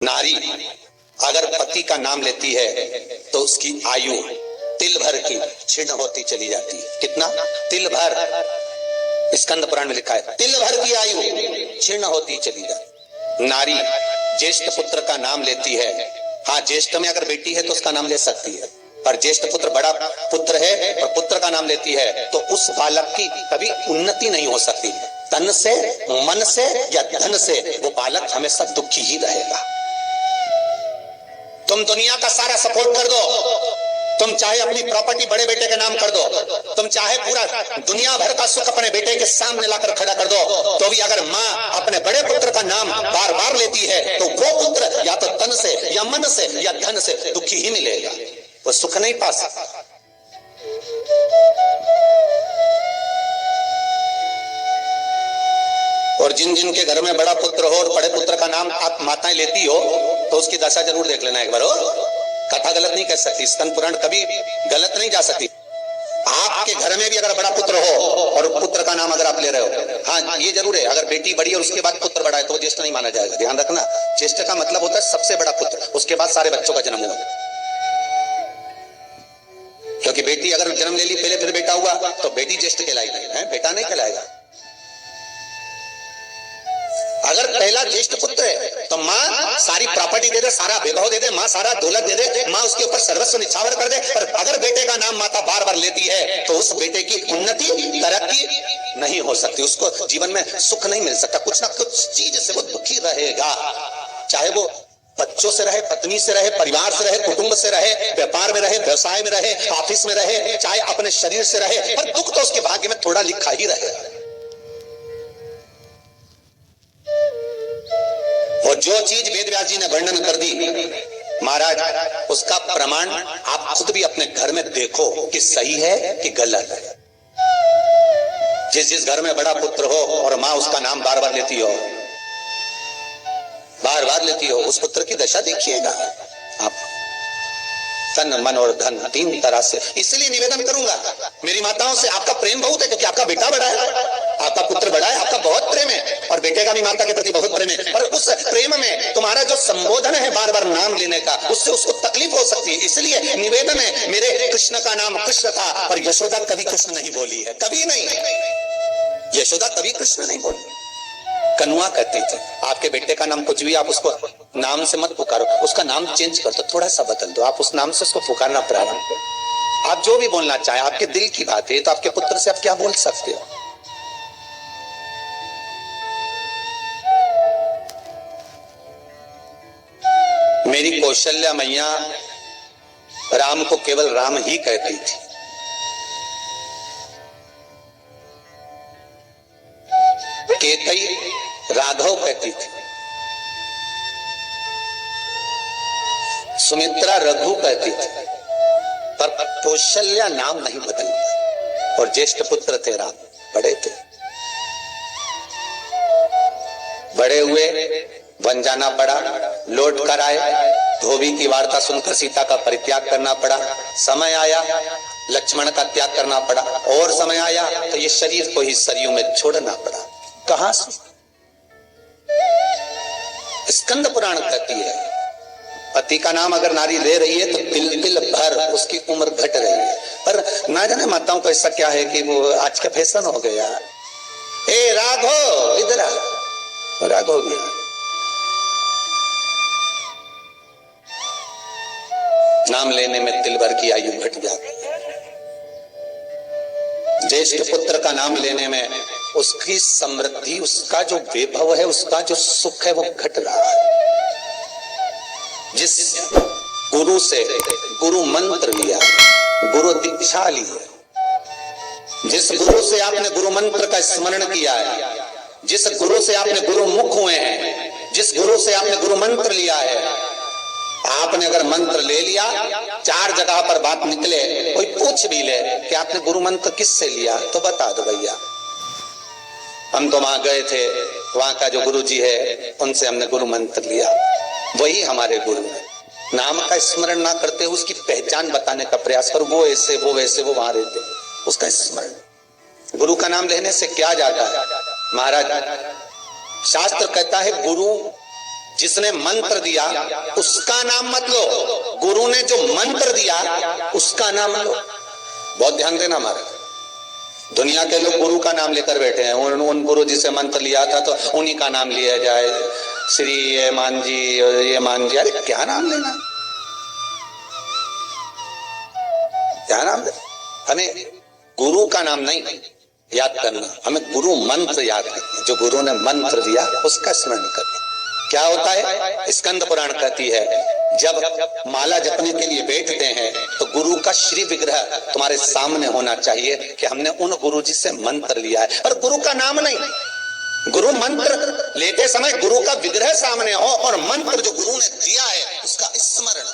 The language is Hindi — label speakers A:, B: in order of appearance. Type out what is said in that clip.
A: नारी अगर पति का नाम लेती है तो उसकी आयु तिल भर की क्षीण होती चली जाती है। कितना? तिल भर। स्कंद पुराण में लिखा है तिल भर की आयु क्षीण होती चली जाती। नारी ज्येष्ठ पुत्र का नाम लेती है, हाँ ज्येष्ठ में अगर बेटी है तो उसका नाम ले सकती है, पर ज्येष्ठ पुत्र बड़ा पुत्र है और पुत्र का नाम लेती है तो उस बालक की कभी उन्नति नहीं हो सकती। तन से, मन से या धन से वो बालक हमेशा दुखी ही रहेगा। तुम दुनिया का सारा सपोर्ट कर दो, तुम चाहे अपनी प्रॉपर्टी बड़े बेटे के नाम कर दो, तुम चाहे पूरा दुनिया भर का सुख अपने बेटे के सामने लाकर खड़ा कर दो, तो भी अगर माँ अपने बड़े पुत्र का नाम बार बार लेती है तो वो पुत्र या तो तन से या मन से या धन से दुखी ही मिलेगा, वो सुख नहीं पा सकता। और जिन जिन के घर में बड़ा पुत्र हो और बड़े पुत्र का नाम आप माताएं लेती हो तो उसकी दशा जरूर देख लेना एक बार। हो कथा गलत नहीं कह सकती, स्कंद पुराण कभी गलत नहीं जा सकती। आपके घर में भी अगर बड़ा पुत्र हो और पुत्र का नाम अगर आप ले रहे हो, हाँ ये जरूर है, अगर बेटी बड़ी और उसके बाद पुत्र बड़ा है तो वो ज्येष्ठ नहीं माना जाएगा। ध्यान रखना, ज्येष्ठ का मतलब होता है सबसे बड़ा पुत्र, उसके बाद सारे बच्चों का जन्म हुआ। क्योंकि बेटी अगर जन्म ले ली पहले फिर बेटा हुआ तो बेटी ज्येष्ठ कहलाएगी, बेटा नहीं कहलाएगा। अगर पहला ज्येष्ठ पुत्र है तो माँ सारी प्रॉपर्टी दे दे, सारा वैभव दे दे, माँ सारा दौलत दे दे, माँ उसके ऊपर सर्वस्व निछावर कर दे। पर अगर बेटे का नाम माता बार बार लेती है तो उस बेटे की उन्नति तरक्की नहीं हो सकती, उसको जीवन में सुख नहीं मिल सकता, कुछ ना कुछ चीज से वो दुखी रहेगा। चाहे वो बच्चों से रहे, पत्नी से रहे, परिवार से रहे, कुटुंब से रहे, व्यापार में रहे, व्यवसाय में रहे, ऑफिस में रहे, चाहे अपने शरीर से रहे, पर दुख तो उसके भाग्य में थोड़ा लिखा ही रहेगा। और जो चीज वेद व्यास जी ने वर्णन कर दी महाराज, उसका प्रमाण आप खुद भी अपने घर में देखो कि सही है कि गलत है। जिस घर में बड़ा पुत्र हो और माँ उसका नाम बार बार लेती हो, बार बार लेती हो, उस पुत्र की दशा देखिएगा आप। तन मन और धन तीन तरह से। इसलिए निवेदन करूंगा मेरी माताओं से, आपका प्रेम बहुत है क्योंकि आपका बेटा बड़ा है, आपका पुत्र बड़ा है, आपका बहुत प्रेम है और बेटे का भी माता के प्रति बहुत प्रेम है, पर उस प्रेम में तुम्हारा जो संबोधन है बार बार नाम लेने का, उससे उसको तकलीफ हो सकती है। इसलिए निवेदन है, मेरे कृष्ण का नाम कृष्ण था पर यशोदा कभी कृष्ण नहीं बोली है, कभी नहीं, यशोदा कभी कृष्ण नहीं बोली। कनुआ कहती थी आपके बेटे का नाम कुछ भी आप उसको नाम से मत पुकारो, उसका नाम चेंज कर दो, थोड़ा सा बदल दो, आप उस नाम से उसको पुकारना प्रारंभ करो। आप जो भी बोलना चाहे, आपके दिल की बात है, तो आपके पुत्र से आप क्या बोल सकते हो। मेरी कौशल्या मैया राम को केवल राम ही कहती थी। केकई राघव कहती थी, सुमित्रा रघु कहती थी, पर कौशल्या नाम नहीं बदला। और ज्येष्ठ पुत्र थे राम, बड़े थे, बड़े हुए, वन जाना पड़ा, लौट कर आए, धोबी की वार्ता सुनकर सीता का परित्याग करना पड़ा, समय आया लक्ष्मण का त्याग करना पड़ा, और समय आया तो ये शरीर को ही सरयू में छोड़ना पड़ा। कहां से? स्कंद पुराण कहती है पति का नाम अगर नारी ले रही है तो तिल तिल भर उसकी उम्र घट रही है। पर ना जाने माताओं को ऐसा क्या है कि वो आज का फैशन हो गया, ए राघव इधर आ, राघव गया, नाम लेने में तिल भर की आयु घट जाती है। ज्येष्ठ पुत्र का नाम लेने में उसकी समृद्धि, उसका जो वैभव है, उसका जो सुख है वो घट रहा है। जिस गुरु से गुरु मंत्र लिया, गुरु दीक्षा ली है, जिस गुरु से आपने गुरु मंत्र का स्मरण किया है, जिस गुरु से आपने गुरु मुख हुए हैं, जिस गुरु से आपने गुरु मंत्र लिया है, आपने अगर मंत्र ले लिया, चार जगह पर बात निकले, कोई पूछ भी ले कि आपने गुरु मंत्र किससे लिया तो बता दो भैया हम तो वहां गए थे, वहां का जो गुरु जी है उनसे हमने गुरु मंत्र लिया, वही हमारे गुरु है। नाम का स्मरण ना करते उसकी पहचान बताने का प्रयास करो, वो ऐसे वो वैसे वो वहां रहते, उसका स्मरण। गुरु का नाम लेने से क्या जाता है महाराज? शास्त्र कहता है गुरु जिसने मंत्र दिया उसका नाम मत लो, गुरु ने जो मंत्र दिया उसका नाम लो। बहुत ध्यान देना हमारे, दुनिया के लोग गुरु का नाम लेकर बैठे हैं, उन गुरु जी से मंत्र लिया था तो उन्हीं का नाम लिया जाए, श्री ये मान जी ये मान जी। अरे क्या नाम लेना, क्या नाम लेना? हमें गुरु का नाम नहीं याद करना, हमें गुरु मंत्र याद करना। जो गुरु ने मंत्र दिया उसका स्मरण करना। क्या होता है, स्कंद पुराण कहती है, जब माला जपने के लिए बैठते हैं तो गुरु का श्री विग्रह तुम्हारे सामने होना चाहिए कि हमने उन गुरु जी से मंत्र लिया है, और गुरु का नाम नहीं। गुरु मंत्र लेते समय गुरु का विग्रह सामने हो और मंत्र जो गुरु ने दिया है उसका स्मरण।